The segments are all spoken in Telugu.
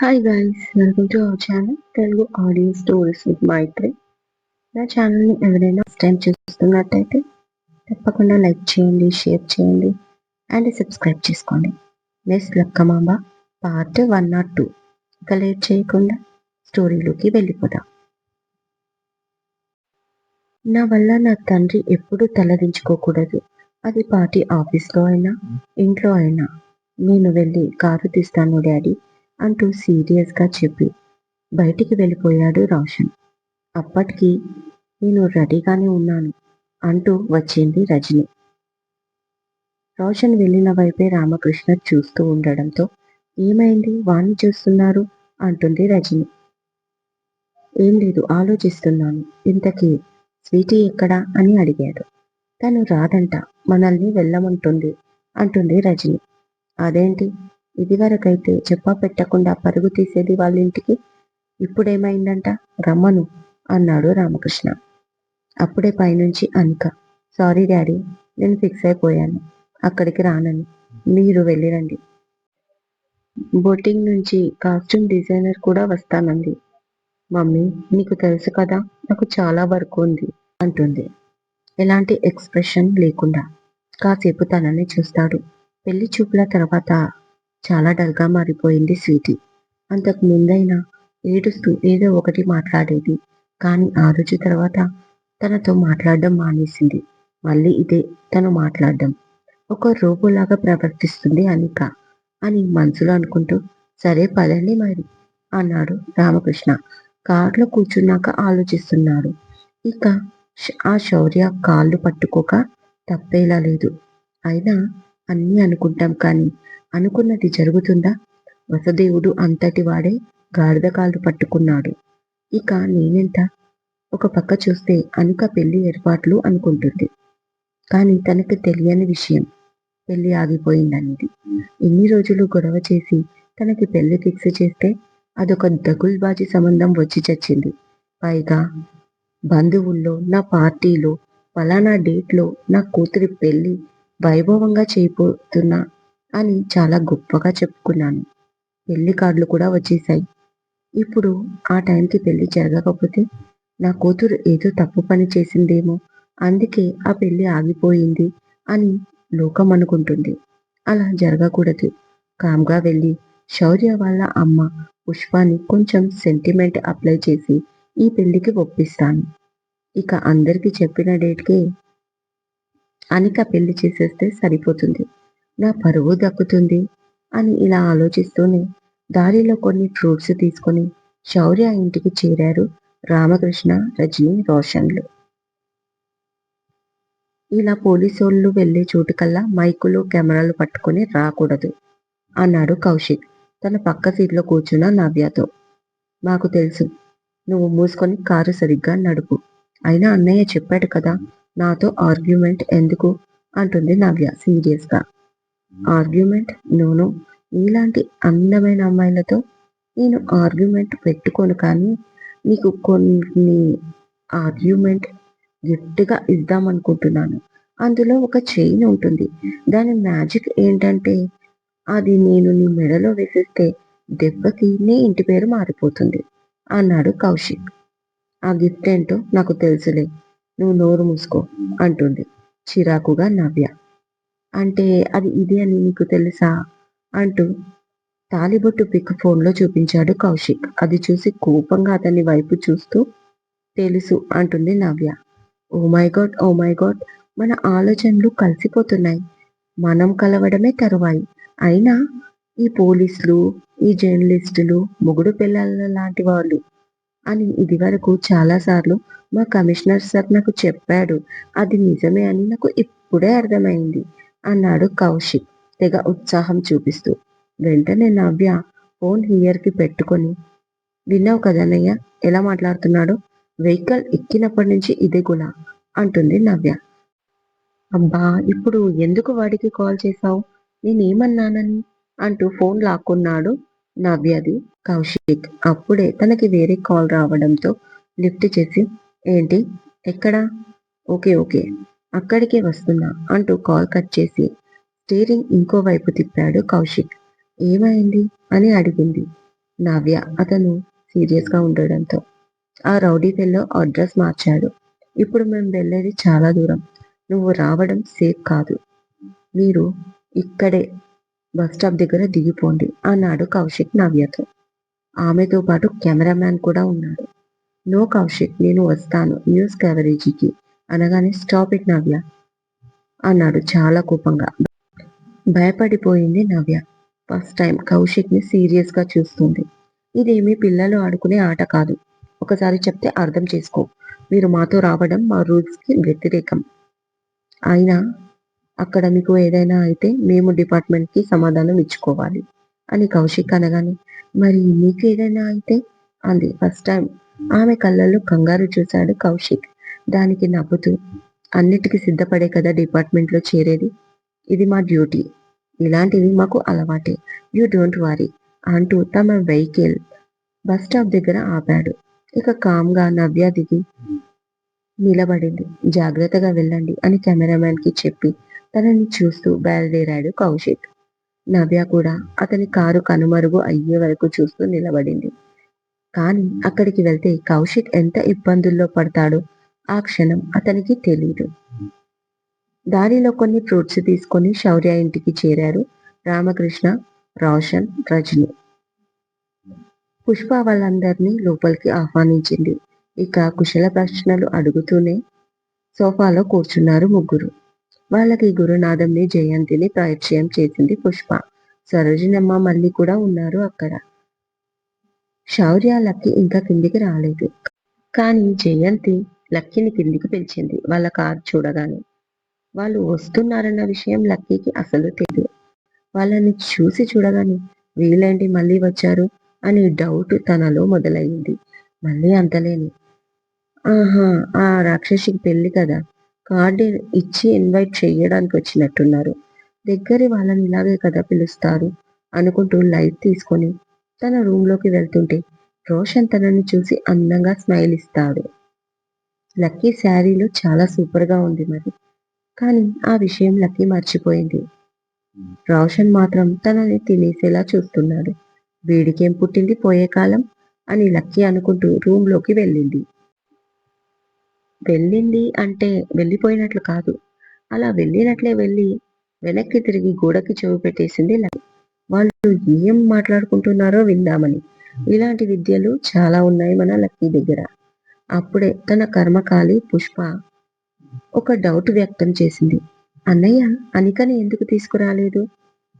Hi guys, welcome to our channel Telugu audio stories with Maithri. నా ఛానల్ని ఎవరైనా ఫస్ట్ టైం చూస్తున్నట్టయితే తప్పకుండా లైక్ చేయండి, షేర్ చేయండి అండ్ సబ్స్క్రైబ్ చేసుకోండి. Miss Lakkamamba part 102. ఇక లేట్ చేయకుండా స్టోరీలోకి వెళ్ళిపోదాం. నా వల్ల నా తండ్రి ఎప్పుడూ తలదించుకోకూడదు. అది పార్టీ ఆఫీస్లో అయినా ఇంట్లో అయినా. నేను వెళ్ళి కారు తీస్తాను డాడీ అంటూ సీరియస్గా చెప్పి బయటికి వెళ్ళిపోయాడు రోషన్. అప్పటికి నేను రెడీగానే ఉన్నాను అంటూ వచ్చింది రజని. రోషన్ వెళ్ళిన వైపే రామకృష్ణ చూస్తూ ఉండడంతో ఏమైంది వాణ్ణి చూస్తున్నారు అంటుంది రజని. ఏం లేదు, ఆలోచిస్తున్నాను. ఇంతకీ స్వీటీ ఎక్కడా అని అడిగాడు. తను రాదంట, మనల్ని వెళ్ళమంటుంది అంటుంది రజని. అదేంటి, ఇదివరకైతే చెప్పా పెట్టకుండా పరుగు తీసేది వాళ్ళ ఇంటికి, ఇప్పుడేమైందంట? రమ్మను అన్నాడు రామకృష్ణ. అప్పుడే పైనుంచి అనిక, సారీ డాడీ, నేను ఫిక్స్ అయిపోయాను, అక్కడికి రానని. మీరు వెళ్ళిరండి. బొటింగ్ నుంచి కాస్ట్యూమ్ డిజైనర్ కూడా వస్తానంది. మమ్మీ, నీకు తెలుసు కదా నాకు చాలా వర్క్ ఉంది అంటుంది. ఎలాంటి ఎక్స్ప్రెషన్ లేకుండా కాసేపు తనని చూస్తాడు. పెళ్లి చూపుల తర్వాత చాలా డల్గా మారిపోయింది స్వీటీ. అంతకు ముందైనా ఏడుస్తూ ఏదో ఒకటి మాట్లాడేది, కానీ ఆ రోజు తర్వాత తనతో మాట్లాడడం మానేసింది. మళ్ళీ ఇదే తను మాట్లాడడం. ఒక రోబోలాగా ప్రవర్తిస్తుంది అనిక అని మనసులో అనుకుంటూ, సరే పదండి మరి అన్నాడు రామకృష్ణ. కారులో కూర్చున్నాక ఆలోచిస్తున్నాడు. ఇక ఆ శౌర్య కాళ్ళు పట్టుకోక తప్పేలా లేదు. అయినా అన్నీ అనుకుంటాం కానీ అనుకున్నది జరుగుతుందా? వసుదేవుడు అంతటి వాడే గాడిద కాళ్ళు పట్టుకున్నాడు. ఇక నేనెంత? ఒక పక్క చూస్తే అనిక పెళ్లి ఏర్పాట్లు అనుకుంటుంది. కానీ తనకి తెలియని విషయం పెళ్లి ఆగిపోయిందనేది. ఇన్ని రోజులు గొడవ చేసి తనకి పెళ్లి ఫిక్స్ చేస్తే అదొక దగుల్బాజీ సంబంధం వచ్చి చచ్చింది. పైగా బంధువుల్లో, నా పార్టీలో, ఫలానా డేట్లో నా కూతురి పెళ్లి వైభవంగా చేయబోతున్నా అని చాలా గొప్పగా చెప్పుకున్నాను. పెళ్లి కార్డులు కూడా వచ్చేసాయి. ఇప్పుడు ఆ టైంకి పెళ్లి జరగకపోతే నా కూతురు ఏదో తప్పు పని చేసిందేమో, అందుకే ఆ పెళ్లి ఆగిపోయింది అని లోకం అనుకుంటుంది. అలా జరగకూడదు. కామ్గా వెళ్ళి శౌర్య వాళ్ళ అమ్మ పుష్పాని కొంచెం సెంటిమెంట్ అప్లై చేసి ఈ పెళ్లికి ఒప్పిస్తాను. ఇక అందరికీ చెప్పిన డేట్కే అనిక పెళ్లి చేసేస్తే సరిపోతుంది, నా పరువు దక్కుతుంది అని ఇలా ఆలోచిస్తూనే దారిలో కొన్ని ఫ్రూట్స్ తీసుకొని శౌర్య ఇంటికి చేరారు రామకృష్ణ, రజని, రోషన్లు. ఇలా పోలీసోళ్ళు వెళ్లే చోటుకల్లా మైకులు కెమెరాలు పట్టుకొని రాకూడదు అన్నాడు కౌశిక్ తన పక్క సీట్లో కూర్చున్న నవ్యతో. మాకు తెలుసు, నువ్వు మూసుకొని కారు సరిగ్గా నడుపు. అయినా అన్నయ్య చెప్పాడు కదా, నాతో ఆర్గ్యుమెంట్ ఎందుకు అంటుంది నవ్య సీరియస్గా. ఆర్గ్యుమెంట్? నోను, నీలాంటి అందమైన అమ్మాయిలతో నేను ఆర్గ్యుమెంట్ పెట్టుకోను, కానీ నీకు కొన్ని ఆర్గ్యుమెంట్ గిఫ్ట్గా ఇద్దామనుకుంటున్నాను. అందులో ఒక చైన్ ఉంటుంది. దాని మ్యాజిక్ ఏంటంటే అది నేను నీ మెడలో వేసేస్తే దెబ్బకి నీ ఇంటి పేరు మారిపోతుంది అన్నాడు కౌశిక్. ఆ గిఫ్ట్ ఏంటో నాకు తెలుసులే, నువ్వు నోరు మూసుకో అంటుంది చిరాకుగా నవ్య. అంటే అది ఇది అని నీకు తెలుసా అంటూ తాలిబొట్టు పిక్ ఫోన్లో చూపించాడు కౌశిక్. అది చూసి కోపంగా అతని వైపు చూస్తూ తెలుసు అంటుంది Navya. Oh my god, oh my god, మన ఆలోచనలు కలిసిపోతున్నాయి. మనం కలవడమే తరువాయి. అయినా ఈ పోలీసులు, ఈ జర్నలిస్టులు మొగుడు పిల్లల లాంటి వాళ్ళు అని ఇదివరకు చాలాసార్లు మా కమిషనర్ సార్ నాకు చెప్పాడు. అది నిజమే అని నాకు ఇప్పుడే అర్థమైంది అన్నాడు కౌశిక్ తెగ ఉత్సాహం చూపిస్తూ. వెంటనే నవ్య ఫోన్ హియర్కి పెట్టుకొని, విన్నావు కదన్నయ్య ఎలా మాట్లాడుతున్నాడు? వెహికల్ ఎక్కినప్పటి నుంచి ఇదే గుణ అంటుంది నవ్య. అబ్బా, ఇప్పుడు ఎందుకు వాడికి కాల్ చేశావు? నేనేమన్నానని అంటూ ఫోన్ లాక్కున్నాడు నవ్యది కౌశిక్. అప్పుడే తనకి వేరే కాల్ రావడంతో లిఫ్ట్ చేసి, ఏంటి, ఎక్కడా? ఓకే ఓకే, అక్కడికే వస్తున్నా అంటూ కాల్ కట్ చేసి స్టీరింగ్ ఇంకో వైపు తిప్పాడు కౌశిక్. ఏమైంది అని అడిగింది. నవ్య అతను సీరియస్ గా ఉండడంతో. ఆ రౌడీ ఫెల్లో అడ్రస్ మార్చాడు. ఇప్పుడు మేము వెళ్ళేది చాలా దూరం. నువ్వు రావడం సేఫ్ కాదు. మీరు ఇక్కడే బస్ స్టాప్ దగ్గర దిగిపోండి అన్నాడు కౌశిక్ నవ్యతో. ఆమెతో పాటు కెమెరామ్యాన్ కూడా ఉన్నాడు. నో కౌశిక్, నేను వస్తాను న్యూస్ కవరేజీకి అనగానే స్టాప్ ఇట్ నవ్య అన్నాడు చాలా కోపంగా. భయపడిపోయింది నవ్య. ఫస్ట్ టైం కౌశిక్ ని సీరియస్ గా చూస్తుంది. ఇదేమీ పిల్లలు ఆడుకునే ఆట కాదు. ఒకసారి చెప్తే అర్థం చేసుకో. మీరు మాతో రావడం మా రూల్స్ కి వ్యతిరేకం. అయినా అక్కడ మీకు ఏదైనా అయితే మేము డిపార్ట్మెంట్ కి సమాధానం ఇచ్చుకోవాలి అని కౌశిక్ అనగానే, మరి మీకు ఏదైనా అయితే అంది ఫస్ట్ టైం. ఆమె కళ్ళల్లో కంగారు చూశాడు కౌశిక్. దానికి నవ్వుతూ, అన్నిటికీ సిద్ధపడే కదా డిపార్ట్మెంట్ లో చేరేది. ఇది మా డ్యూటీ. ఇలాంటివి మాకు అలవాటే. యూ డోంట్ వరీ అంటూ తమ వెహికల్ బస్ స్టాప్ దగ్గర ఆపాడు. ఇక కామ్గా నవ్య దిగి నిలబడింది. జాగ్రత్తగా వెళ్ళండి అని కెమెరామ్యాన్ కి చెప్పి తనని చూస్తూ బయలుదేరాడు కౌశిక్. నవ్య కూడా అతని కారు కనుమరుగు అయ్యే వరకు చూస్తూ నిలబడింది. కానీ అక్కడికి వెళ్తే కౌశిక్ ఎంత ఇబ్బందుల్లో పడతాడో ఆ క్షణం అతనికి తెలీదు. దారిలో కొన్ని ఫ్రూట్స్ తీసుకొని శౌర్య ఇంటికి చేరారు రామకృష్ణ, రోషన్, రజని. పుష్ప వాళ్ళందరినీ లోపలికి ఆహ్వానించింది. ఇక కుశల ప్రశ్నలు అడుగుతూనే సోఫాలో కూర్చున్నారు ముగ్గురు. వాళ్ళకి గురునాథంని, జయంతిని పరిచయం చేసింది పుష్ప. సరోజినమ్మ మళ్ళీ కూడా ఉన్నారు అక్కడ. శౌర్య లక్కీ ఇంకా కిందికి రాలేదు. కానీ జయంతి లక్కీని కిందికి పిలిచింది వాళ్ళ కారు చూడగానే. వాళ్ళు వస్తున్నారన్న విషయం లక్కీకి అసలు తెలియదు. వాళ్ళని చూడగానే వీళ్ళేంటి మళ్ళీ వచ్చారు అని డౌట్ తనలో మొదలయ్యింది. మళ్ళీ అంతలేని, ఆహా, ఆ రాక్షసికి పెళ్లి కదా, కార్డు ఇచ్చి ఇన్వైట్ చెయ్యడానికి వచ్చినట్టున్నారు. దగ్గరి వాళ్ళని ఇలాగే కదా పిలుస్తారు అనుకుంటూ లైట్ తీసుకొని తన రూమ్ లోకి వెళ్తుంటే రోషన్ తనని చూసి అందంగా స్మైల్ ఇస్తాడు. లక్కీ శారీలో చాలా సూపర్ గా ఉంది మరి. కానీ ఆ విషయం లక్కీ మర్చిపోయింది. రోషన్ మాత్రం తనని తినేసేలా చూస్తున్నాడు. వీడికేం పుట్టింది పోయే కాలం అని లక్కీ అనుకుంటూ రూమ్ లోకి వెళ్ళింది. వెళ్ళింది అంటే వెళ్ళిపోయినట్లు కాదు. అలా వెళ్ళినట్లే వెళ్ళి వెనక్కి తిరిగి గోడకి చెవి పెట్టేసింది లక్కీ. వాళ్ళు ఏం మాట్లాడుకుంటున్నారో విందామని. ఇలాంటి విద్యలు చాలా ఉన్నాయి మన లక్కీ దగ్గర. అప్పుడే తన కర్మకాలి పుష్ప ఒక డౌట్ వ్యక్తం చేసింది. అన్నయ్య అనికని ఎందుకు తీసుకురాలేదు?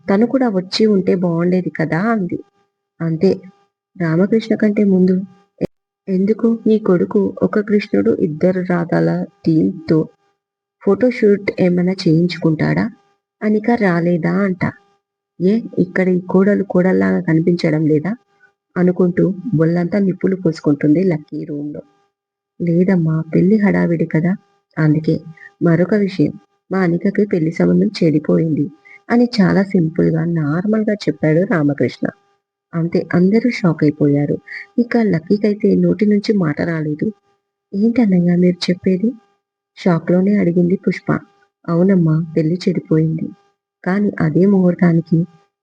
తను కూడా వచ్చి ఉంటే బాగుండేది కదా అంది. అంతే. రామకృష్ణ కంటే ముందు ఎందుకు నీ కొడుకు ఒక కృష్ణుడు ఇద్దరు రాధాల టీంతో ఫోటోషూట్ ఏమైనా చేయించుకుంటాడా? అనిక రాలేదా అంట. ఏ ఇక్కడ ఈ కోడలు కోడల్లాగా కనిపించడం లేదా అనుకుంటూ బొల్లంతా నిప్పులు పోసుకుంటుంది లక్కీ రూమ్లో. లేదమ్మా, పెళ్లి హడావిడి కదా, అందుకే. మరొక విషయం, మా అనికకి పెళ్లి సంబంధం చెడిపోయింది అని చాలా సింపుల్ గా నార్మల్ గా చెప్పాడు రామకృష్ణ. అంతే, అందరూ షాక్ అయిపోయారు. ఇక లక్కీకైతే నోటి నుంచి మాట రాలేదు. ఏంటన్నయ్య మీరు చెప్పేది? షాక్ లోనే అడిగింది పుష్ప. అవునమ్మా, పెళ్లి చెడిపోయింది. కానీ అదే ముహూర్తానికి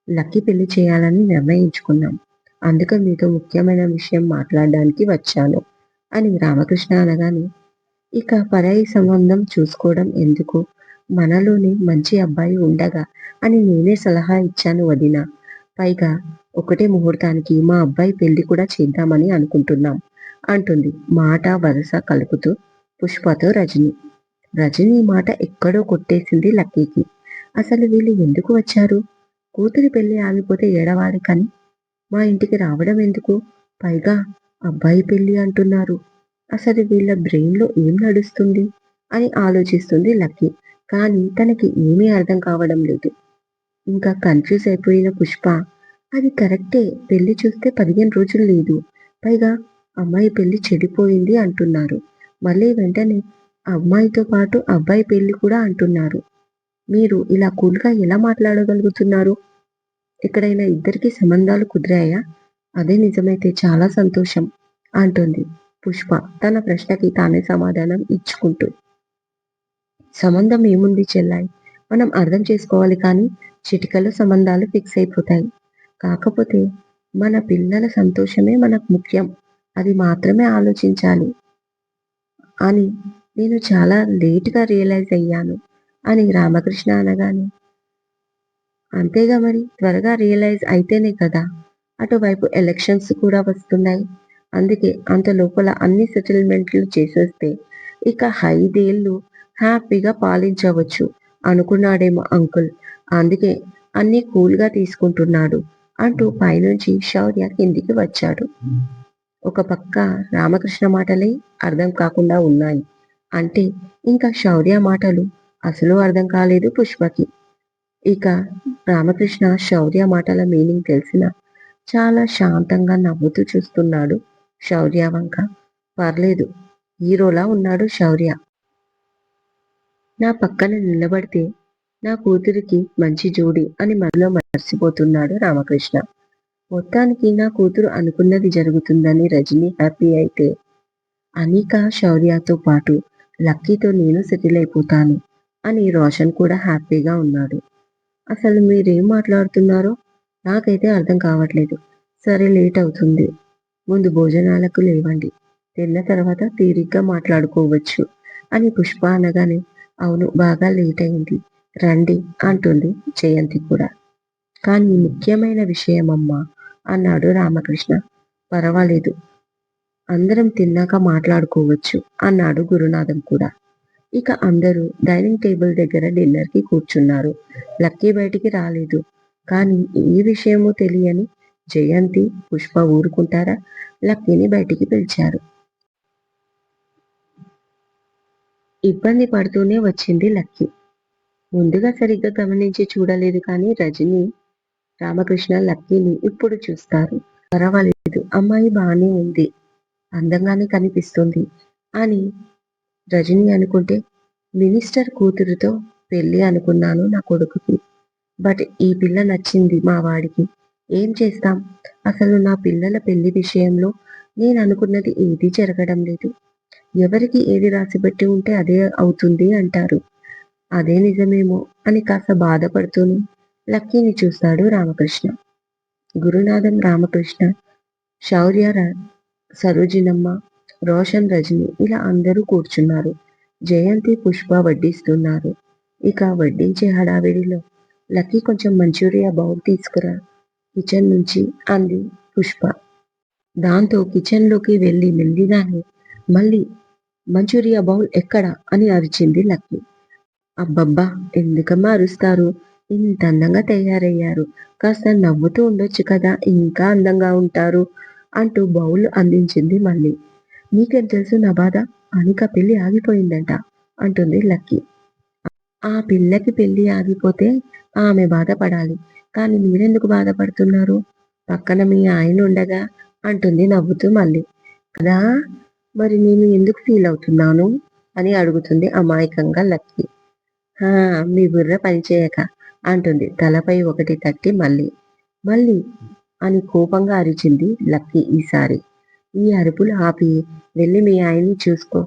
లక్కీ పెళ్లి చేయాలని నిర్ణయించుకున్నాం. అందుకే మీతో ముఖ్యమైన విషయం మాట్లాడడానికి వచ్చాను అని రామకృష్ణ అనగానే, ఇక పరాయి సంబంధం చూసుకోవడం ఎందుకు, మనలోనే మంచి అబ్బాయి ఉండగా అని నేనే సలహా ఇచ్చాను వదినా. పైగా ఒకటే ముహూర్తానికి మా అబ్బాయి పెళ్లి కూడా చేద్దామని అనుకుంటున్నాం అంటుంది మాట వరుస కలుపుతూ పుష్పతో రజని. రజని మాట ఎక్కడో కొట్టేసింది లక్కీకి. అసలు వీళ్ళు ఎందుకు వచ్చారు? కూతురి పెళ్లి ఆగిపోతే ఏడవాలి కానీ మా ఇంటికి రావడం ఎందుకు? పైగా అబ్బాయి పెళ్లి అంటున్నారు. అసలు వీళ్ళ బ్రెయిన్ లో ఏం నడుస్తుంది అని ఆలోచిస్తుంది లక్కీ. కానీ తనకి ఏమీ అర్థం కావడం లేదు. ఇంకా కన్ఫ్యూజ్ అయిపోయిన పుష్ప, అది కరెక్టే, పెళ్లి చూస్తే 15 రోజులు లేదు. పైగా అమ్మాయి పెళ్లి చెడిపోయింది అంటున్నారు. మళ్ళీ వెంటనే అమ్మాయితో పాటు అబ్బాయి పెళ్లి కూడా అంటున్నారు. మీరు ఇలా కూల్గా ఎలా మాట్లాడగలుగుతున్నారు? ఎక్కడైనా ఇద్దరికి సంబంధాలు కుదిరాయా? అదే నిజమైతే చాలా సంతోషం అంటుంది పుష్ప తన ప్రశ్నకి తానే సమాధానం ఇచ్చుకుంటూ. సంబంధం ఏముంది చెల్లాయి, మనం అర్థం చేసుకోవాలి కానీ చిటికలో సంబంధాలు ఫిక్స్ అయిపోతాయి. కాకపోతే మన పిల్లల సంతోషమే మనకు ముఖ్యం. అది మాత్రమే ఆలోచించాలి అని నేను చాలా లేట్‌గా రియలైజ్ అయ్యాను అని రామకృష్ణ అనగానే, అంతేగా మరి త్వరగా రియలైజ్ అయితేనే కదా! అటువైపు ఎలక్షన్స్ కూడా వస్తున్నాయి. అందుకే అంత లోపల అన్ని సెటిల్మెంట్లు చేసేస్తే ఇక 5 ఏళ్ళు హ్యాపీగా పాలించవచ్చు అనుకున్నాడేమో అంకుల్. అందుకే అన్నీ కూల్‌గా తీసుకుంటున్నాడు అంటూ పైనుంచి శౌర్య కిందికి వచ్చాడు. ఒక పక్క రామకృష్ణ మాటలే అర్థం కాకుండా ఉన్నాయి. అంటే ఇంకా శౌర్య మాటలు అసలు అర్థం కాలేదు పుష్పకి. ఇక రామకృష్ణ శౌర్య మాటల మీనింగ్ తెలిసినా చాలా శాంతంగా నవ్వుతూ చూస్తున్నాడు శౌర్య వంక. పర్లేదు, హీరోలా ఉన్నాడు శౌర్య. నా పక్కన నిలబడితే నా కూతురికి మంచి జోడి అని మనలో మర్చిపోతున్నాడు రామకృష్ణ. మొత్తానికి నా కూతురు అనుకున్నది జరుగుతుందని రజని హ్యాపీ అయితే, అనిక శౌర్యతో పాటు లక్కీతో నేను సెటిల్ అయిపోతాను అని రోషన్ కూడా హ్యాపీగా ఉన్నాడు. అసలు మీరేం మాట్లాడుతున్నారో నాకైతే అర్థం కావట్లేదు. సరే, లేట్ అవుతుంది. ముందు భోజనాలకు లేవండి. తిన్న తర్వాత తీరిగ్గా మాట్లాడుకోవచ్చు అని పుష్ప అనగానే, అవును, బాగా లేట్ అయింది. రండి అంటుంది జయంతి కూడా. కానీ ముఖ్యమైన విషయమమ్మా అన్నాడు రామకృష్ణ. పర్వాలేదు, అందరం తిన్నాక మాట్లాడుకోవచ్చు అన్నాడు గురునాథం కూడా. ఇక అందరూ డైనింగ్ టేబుల్ దగ్గర డిన్నర్‌కి కూర్చున్నారు. లక్కీ బయటికి రాలేదు. కానీ ఈ విషయమూ తెలియని జయంతి, పుష్ప ఊరుకుంటారా? లక్కీని బయటికి పిలిచారు. ఇబ్బంది పడుతూనే వచ్చింది లక్కీ. ముందుగా సరిగ్గా గమనించి చూడలేదు కానీ రజని, రామకృష్ణ లక్కీని ఇప్పుడు చూస్తారు. పర్వాలేదు, అమ్మాయి బానే ఉంది. అందంగానే కనిపిస్తుంది అని రజని అనుకుంటే, మినిస్టర్ కూతురుతో పెళ్లి అనుకున్నాను నా కొడుకుకి. బట్ ఈ పిల్ల నచ్చింది మా వాడికి. ఏం చేస్తాం? అసలు నా పిల్లల పెళ్లి విషయంలో నేననుకున్నది ఏదీ జరగడం లేదు. ఎవరికి ఏది రాసిపెట్టి ఉంటే అదే అవుతుంది అంటారు. అదే నిజమేమో అని కాస్త బాధపడుతూనే లక్కీని చూస్తాడు రామకృష్ణ. గురునాథం, రామకృష్ణ, శౌర్య, సరోజినమ్మ, రోషన్, రజని ఇలా అందరూ కూర్చున్నారు. జయంతి, పుష్ప వడ్డిస్తున్నారు. ఇక వడ్డించే హడావిడిలో లక్కీ కొంచెం మంచూరియా బౌల్ తీసుకురా కిచెన్ నుంచి అంది పుష్ప. దాంతో కిచెన్లోకి వెళ్ళి మెల్లిగానే మళ్ళీ మంచూరియా బౌల్ ఎక్కడా అని అరిచింది లక్కీ. అబ్బబ్బా, ఎందుకమ్మా అరుస్తారు? ఇంత అందంగా తయారయ్యారు. కాస్త నవ్వుతూ ఉండొచ్చు కదా, ఇంకా అందంగా ఉంటారు అంటూ బౌల్ అందించింది మళ్ళీ. నీకేం తెలుసు నా బాధ? అనిక పెళ్లి ఆగిపోయిందంట అంటుంది లక్కీ. ఆ పిల్లకి పెళ్లి ఆగిపోతే ఆమె బాధపడాలి. కానీ మీరెందుకు బాధపడుతున్నారు? పక్కన మీ ఆయన ఉండగా అంటుంది నవ్వుతూ మళ్ళీ. కదా, మరి నేను ఎందుకు ఫీల్ అవుతున్నాను అని అడుగుతుంది అమాయకంగా లక్కీ. హా, మీ బుర్ర పనిచేయక అంటుంది తలపై ఒకటి తట్టి మళ్ళీ. మళ్ళీ అని కోపంగా అరిచింది లక్కీ ఈసారి. ఈ అరుపులు ఆపి వెళ్ళి మీ ఆయన్ని చూసుకో.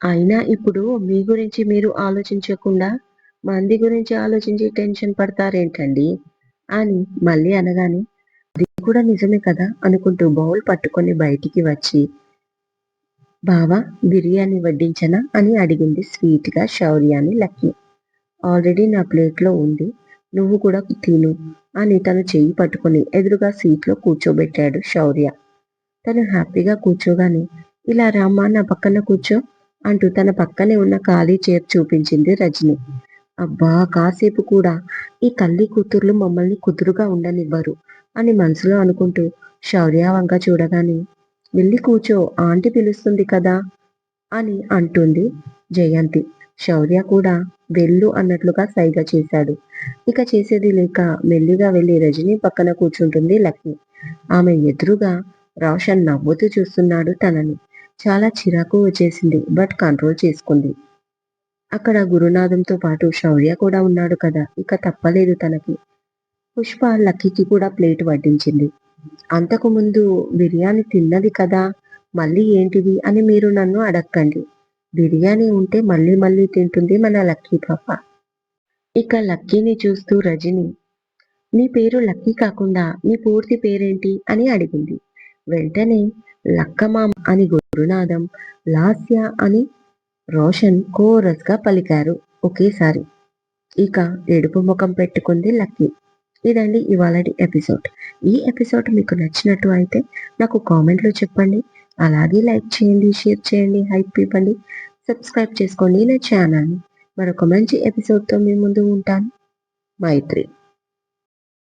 అయినా ఇప్పుడు మీ గురించి మీరు ఆలోచించకుండా మంది గురించి ఆలోచించి టెన్షన్ పడతారేంటండి అని మళ్ళీ అనగానే, అది కూడా నిజమే కదా అనుకుంటూ బౌల్ పట్టుకొని బయటికి వచ్చి, బావా బిర్యానీ వడ్డించనా అని అడిగింది స్వీట్ గా శౌర్యాని లక్కీ. ఆల్రెడీ నా ప్లేట్లో ఉంది, నువ్వు కూడా తిను అని తను చెయ్యి పట్టుకొని ఎదురుగా సీట్లో కూర్చోబెట్టాడు శౌర్య. తను హ్యాపీగా కూర్చోగానే, ఇలా రామ్మా నా పక్కన కూర్చో అంటూ తన పక్కనే ఉన్న ఖాళీ చైర్ చూపించింది రజని. అబ్బా, కాసేపు కూడా ఈ తల్లి కూతుర్లు మమ్మల్ని కుదురుగా ఉండనివ్వరు అని మనసులో అనుకుంటూ శౌర్య వంక చూడగానే, వెళ్ళి కూర్చో, ఆంటీ పిలుస్తుంది కదా అని అంటుంది జయంతి. శౌర్య కూడా వెళ్ళు అన్నట్లుగా సైగ చేశాడు. ఇక చేసేది లేక మెల్లిగా వెళ్ళి రజని పక్కన కూర్చుంటుంది లక్కీ. ఆమె ఎదురుగా రోషన్ నవ్వుతూ చూస్తున్నాడు తనని. చాలా చిరాకు వచ్చేసింది, బట్ కంట్రోల్ చేసుకుంది. అక్కడ గురునాథంతో పాటు శౌర్య కూడా ఉన్నాడు కదా, ఇక తప్పలేదు తనకి. పుష్ప లక్కీకి కూడా ప్లేట్ వడ్డించింది. అంతకు ముందు బిర్యానీ తిన్నది కదా, మళ్ళీ ఏంటిది అని మీరు నన్ను అడక్కండి. బిర్యానీ ఉంటే మళ్ళీ మళ్ళీ తింటుంది మన లక్కీ పాప. ఇక లక్కీని చూస్తూ రజని, నీ పేరు లక్కీ కాకుండా నీ పూర్తి పేరేంటి అని అడిగింది. వెంటనే లక్కమామ అని గురునాథం, లాస్య అని రోషన్ కోరస్ గా పలికారు ఒకేసారి. ఇక ఏడుపు ముఖం పెట్టుకుంది లక్కీ. ఇదండి ఇవాళటి ఎపిసోడ్. ఈ ఎపిసోడ్ మీకు నచ్చినట్టు అయితే నాకు కామెంట్లో చెప్పండి. అలాగే లైక్ చేయండి, షేర్ చేయండి, హైప్ ఇవ్వండి, సబ్స్క్రైబ్ చేసుకోండి నా ఛానల్ని. మరొక మంచి ఎపిసోడ్తో మీ ముందు ఉంటాను. మైత్రి.